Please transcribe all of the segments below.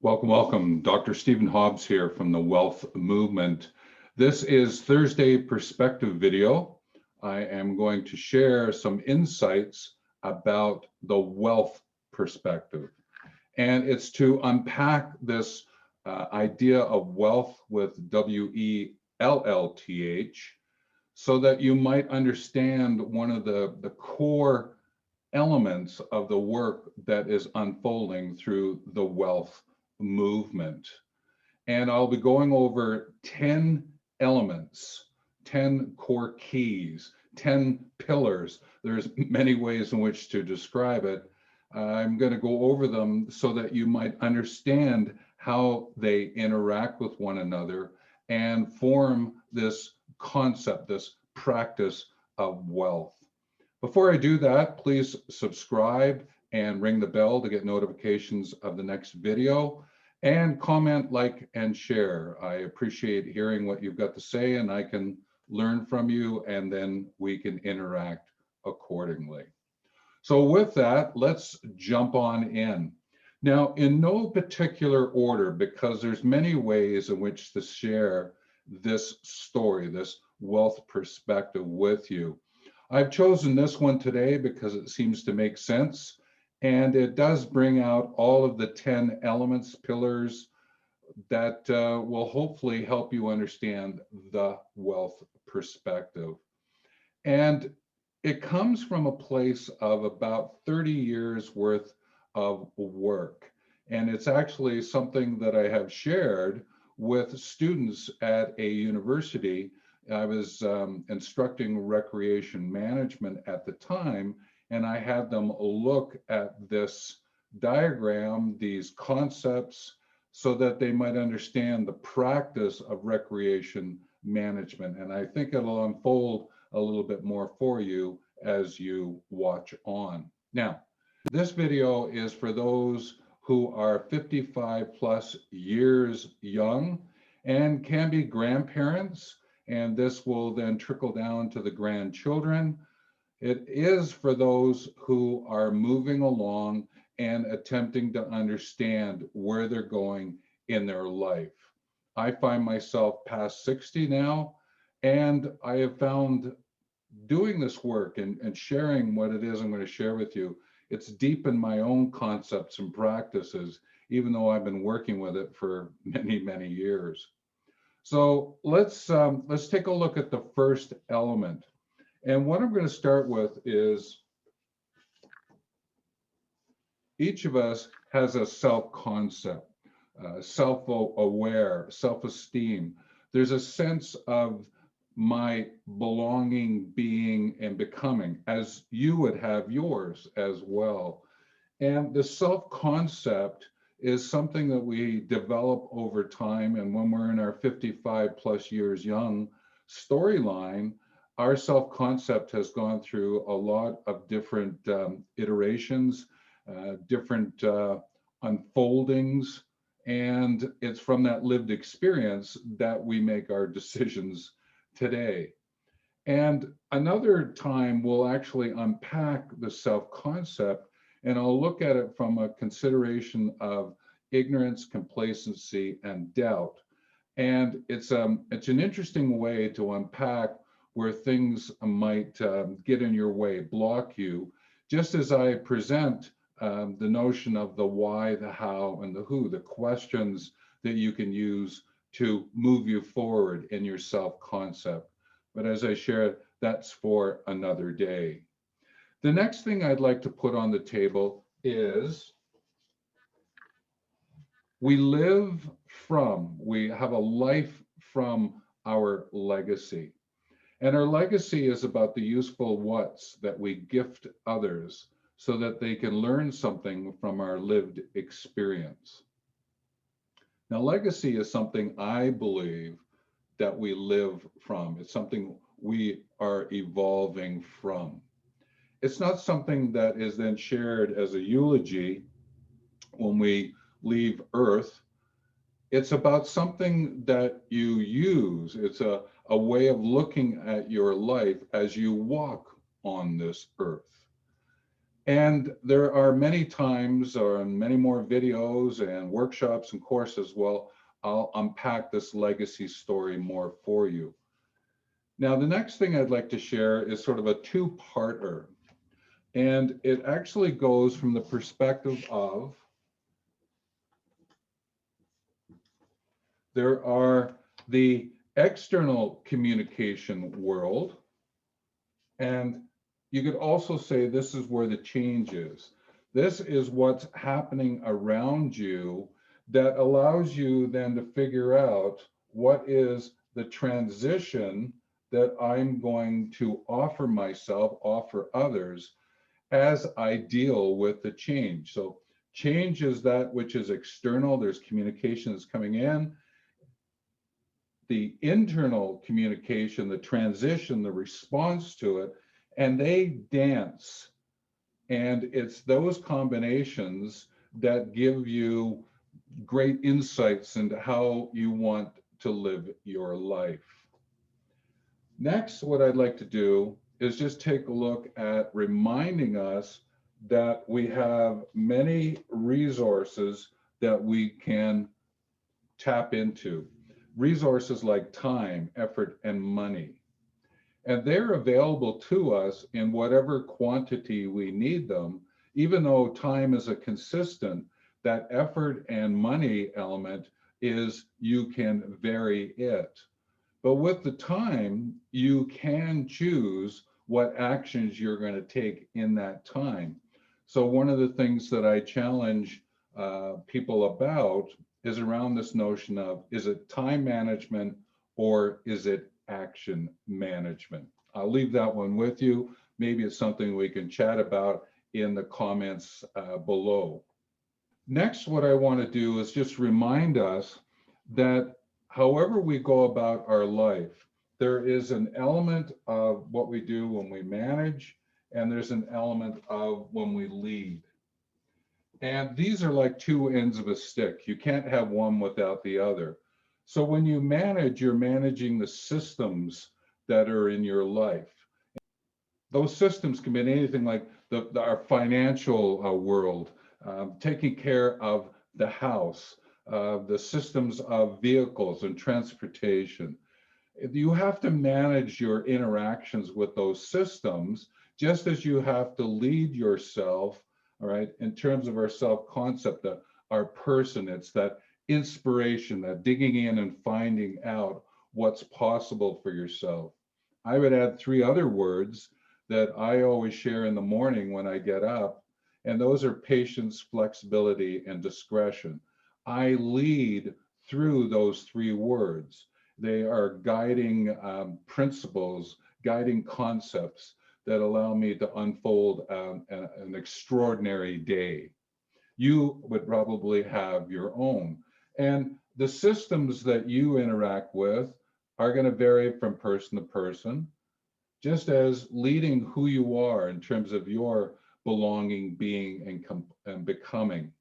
Welcome, welcome. Dr. Stephen Hobbs here from the WELLth movement. This is Thursday Perspective video. I am going to share some insights about the WELLth perspective. And it's to unpack this idea of wealth with WELLth so that you might understand one of the core elements of the work that is unfolding through the WELLth movement. And I'll be going over 10 elements, 10 core keys, 10 pillars. There's many ways in which to describe it. I'm going to go over them so that you might understand how they interact with one another and form this concept, this practice of wealth. Before I do that, please subscribe and ring the bell to get notifications of the next video, and comment, like, and share. I appreciate hearing what you've got to say, and I can learn from you, and then we can interact accordingly. So with that, let's jump on in. Now, in no particular order, because there's many ways in which to share this story, this wealth perspective with you. I've chosen this one today because it seems to make sense, and it does bring out all of the 10 elements, pillars that will hopefully help you understand the wealth perspective. And it comes from a place of about 30 years worth of work. And it's actually something that I have shared with students at a university. I was instructing recreation management at the time, and I had them look at this diagram, these concepts, so that they might understand the practice of recreation management. And I think it'll unfold a little bit more for you as you watch on. Now, this video is for those who are 55 plus years young and can be grandparents, and this will then trickle down to the grandchildren. It is for those who are moving along and attempting to understand where they're going in their life. I find myself past 60 now, and I have found doing this work and sharing what it is I'm going to share with you, it's deep in my own concepts and practices, even though I've been working with it for many, many years. So let's take a look at the first element. And what I'm going to start with is each of us has a self-concept, self-aware, self-esteem. There's a sense of my belonging, being, and becoming, as you would have yours as well. And the self-concept is something that we develop over time. And when we're in our 55 plus years young storyline, our self-concept has gone through a lot of different iterations, different unfoldings, and it's from that lived experience that we make our decisions today. And another time we'll actually unpack the self-concept, and I'll look at it from a consideration of ignorance, complacency, and doubt. And it's an interesting way to unpack where things might get in your way, block you, just as I present the notion of the why, the how, and the who, the questions that you can use to move you forward in your self-concept. But as I shared, that's for another day. The next thing I'd like to put on the table is we have a life from our legacy. And our legacy is about the useful whats that we gift others so that they can learn something from our lived experience. Now, legacy is something I believe that we live from. It's something we are evolving from. It's not something that is then shared as a eulogy when we leave Earth. It's about something that you use. It's a way of looking at your life as you walk on this earth. And there are many times or many more videos and workshops and courses. Well, I'll unpack this legacy story more for you. Now, the next thing I'd like to share is sort of a two-parter. And it actually goes from the perspective of there are the external communication world, and you could also say this is where the change is. This is what's happening around you that allows you then to figure out what is the transition that I'm going to offer myself, offer others as I deal with the change. So change is that which is external. There's communication that's coming in. The internal communication, the transition, the response to it, and they dance. And it's those combinations that give you great insights into how you want to live your life. Next, what I'd like to do is just take a look at reminding us that we have many resources that we can tap into. Resources like time, effort, and money. And they're available to us in whatever quantity we need them. Even though time is a consistent, that effort and money element is you can vary it. But with the time, you can choose what actions you're going to take in that time. So one of the things that I challenge people about is around this notion of, is it time management or is it action management? I'll leave that one with you. Maybe it's something we can chat about in the comments below. Next, what I want to do is just remind us that however we go about our life, there is an element of what we do when we manage, and there's an element of when we lead. And these are like two ends of a stick. You can't have one without the other. So when you manage, you're managing the systems that are in your life. Those systems can be anything like our financial world, taking care of the house, the systems of vehicles and transportation. You have to manage your interactions with those systems, just as you have to lead yourself, all right, in terms of our self-concept, our person. It's that inspiration, that digging in and finding out what's possible for yourself. I would add three other words that I always share in the morning when I get up, and those are patience, flexibility, and discretion. I lead through those three words. They are guiding principles, guiding concepts that allow me to unfold an extraordinary day. You would probably have your own. And the systems that you interact with are going to vary from person to person, just as leading who you are in terms of your belonging, being, and becoming.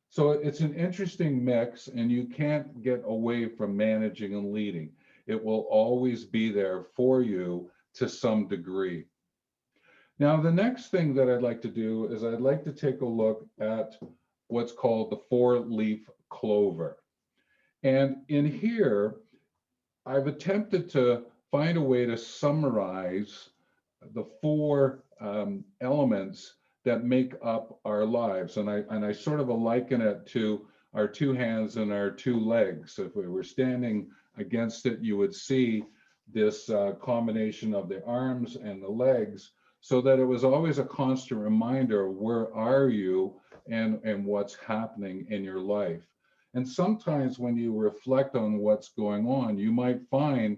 So it's an interesting mix, and you can't get away from managing and leading. It will always be there for you to some degree. Now, the next thing that I'd like to do is I'd like to take a look at what's called the four-leaf clover. And in here, I've attempted to find a way to summarize the four elements that make up our lives. And I sort of liken it to our two hands and our two legs. If we were standing against it, you would see this combination of the arms and the legs, so that it was always a constant reminder, where are you and what's happening in your life. And sometimes when you reflect on what's going on, you might find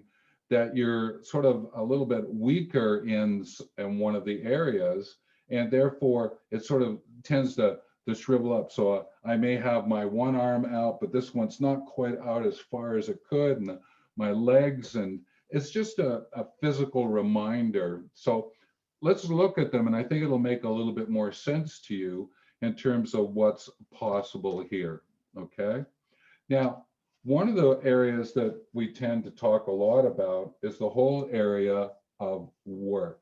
that you're sort of a little bit weaker in one of the areas, and therefore it sort of tends to shrivel up. So I may have my one arm out, but this one's not quite out as far as it could, and my legs, and it's just a physical reminder. So let's look at them, and I think it'll make a little bit more sense to you in terms of what's possible here, okay? Now, one of the areas that we tend to talk a lot about is the whole area of work.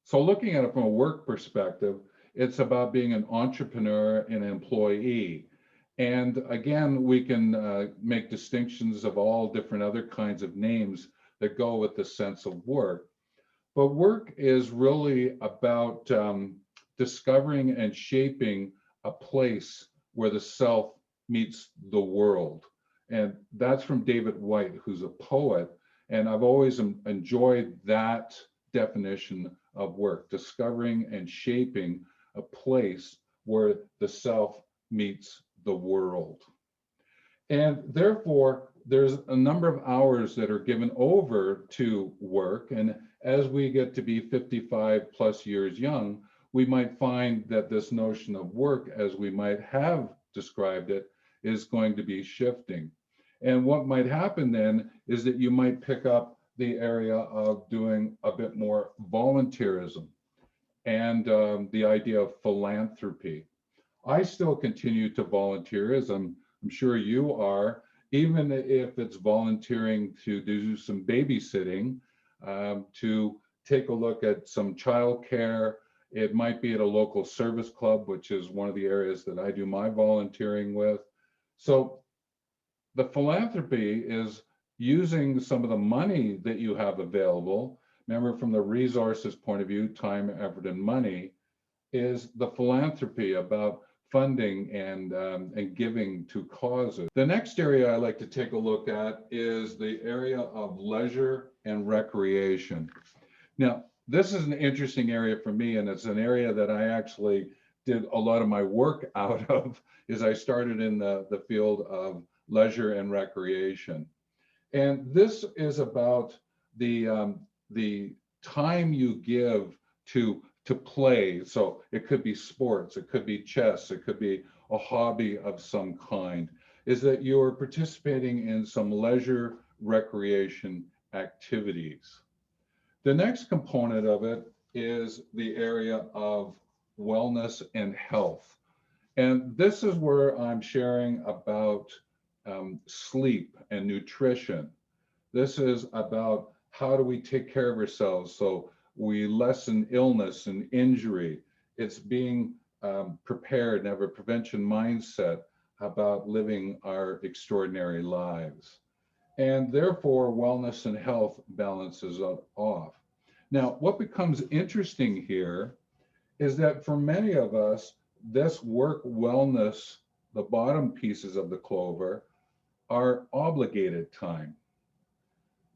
So looking at it from a work perspective, It's about being an entrepreneur and employee. And again, we can make distinctions of all different other kinds of names that go with the sense of work. But work is really about discovering and shaping a place where the self meets the world. And that's from David White, who's a poet. And I've always enjoyed that definition of work, discovering and shaping a place where the self meets the world. And therefore, there's a number of hours that are given over to work. And as we get to be 55 plus years young, we might find that this notion of work, as we might have described it, is going to be shifting. And what might happen then is that you might pick up the area of doing a bit more volunteerism and the idea of philanthropy. I still continue to volunteer, as I'm sure you are, even if it's volunteering to do some babysitting, to take a look at some childcare. It might be at a local service club, which is one of the areas that I do my volunteering with. So the philanthropy is using some of the money that you have available. Remember, from the resources point of view, time, effort, and money, is the philanthropy about funding and giving to causes. The next area I like to take a look at is the area of leisure and recreation. Now, this is an interesting area for me, and it's an area that I actually did a lot of my work out of, is I started in the field of leisure and recreation. And this is about the time you give to play. So it could be sports, it could be chess, it could be a hobby of some kind, is that you're participating in some leisure recreation activities. The next component of it is the area of wellness and health. And this is where I'm sharing about sleep and nutrition. This is about how do we take care of ourselves so we lessen illness and injury. It's being prepared and have a prevention mindset about living our extraordinary lives. And therefore, wellness and health balances off. Now, what becomes interesting here is that for many of us, this work wellness, the bottom pieces of the clover, are obligated time.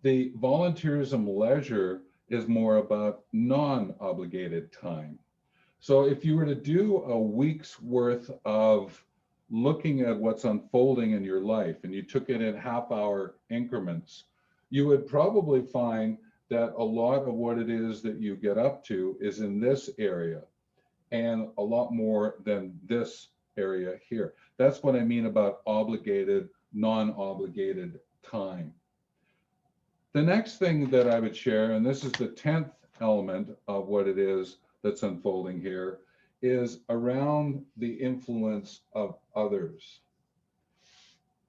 The volunteerism leisure is more about non-obligated time. So if you were to do a week's worth of looking at what's unfolding in your life and you took it in half-hour increments, you would probably find that a lot of what it is that you get up to is in this area and a lot more than this area here. That's what I mean about obligated, non-obligated time. The next thing that I would share, and this is the 10th element of what it is that's unfolding here, is around the influence of others.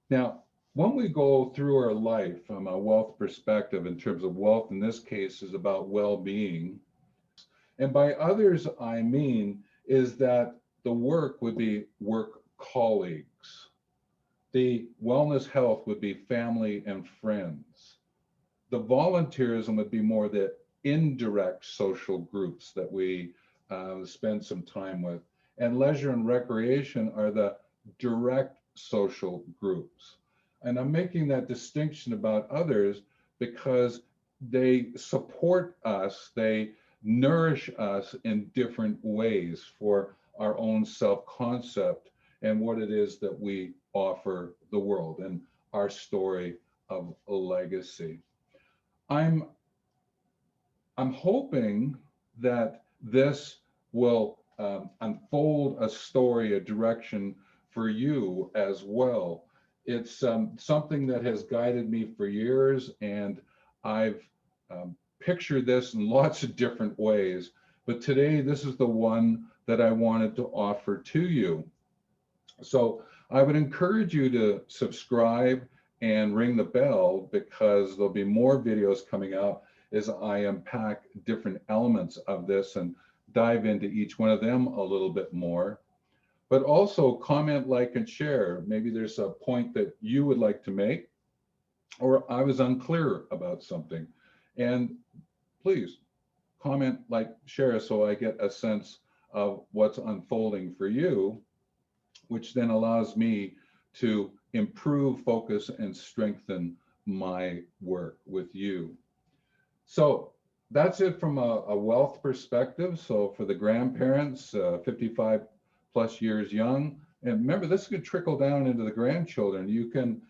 Now, when we go through our life from a wealth perspective, in terms of wealth, in this case, is about well-being. And by others, I mean is that the work would be work colleagues. The wellness health would be family and friends. The volunteerism would be more the indirect social groups that we spend some time with. And leisure and recreation are the direct social groups. And I'm making that distinction about others because they support us, they nourish us in different ways for our own self-concept and what it is that we offer the world and our story of a legacy. I'm hoping that this will unfold a story, a direction for you as well. It's something that has guided me for years, and I've pictured this in lots of different ways. But today, this is the one that I wanted to offer to you. So I would encourage you to subscribe and ring the bell, because there'll be more videos coming out as I unpack different elements of this and dive into each one of them a little bit more, but also comment, like, and share. Maybe there's a point that you would like to make, or I was unclear about something. And please comment, like, share, so I get a sense of what's unfolding for you, which then allows me to improve, focus, and strengthen my work with you. So that's it from a wealth perspective. So for the grandparents, 55 plus years young, and remember, this could trickle down into the grandchildren. You can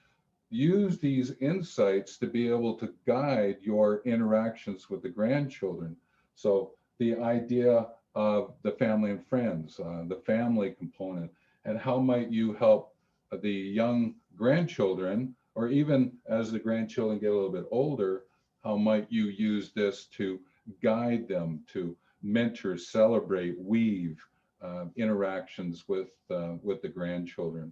use these insights to be able to guide your interactions with the grandchildren. So the idea of the family and friends, the family component, and how might you help the young grandchildren, or even as the grandchildren get a little bit older, how might you use this to guide them, to mentor, celebrate, weave interactions with the grandchildren.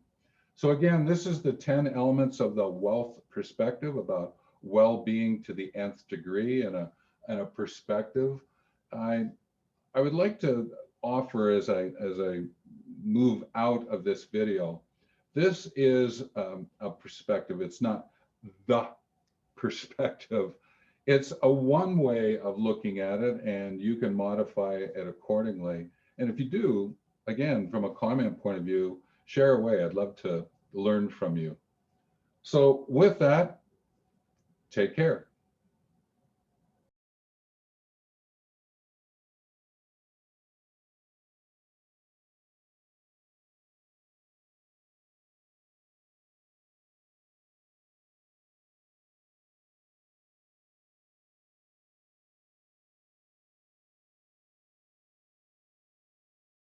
So again, this is the 10 elements of the wealth perspective about well-being to the nth degree, and a perspective. I would like to offer, as I move out of this video, this is a perspective. It's not the perspective. It's a one way of looking at it, and you can modify it accordingly. And if you do, again, from a comment point of view, share away. I'd love to learn from you. So with that, take care.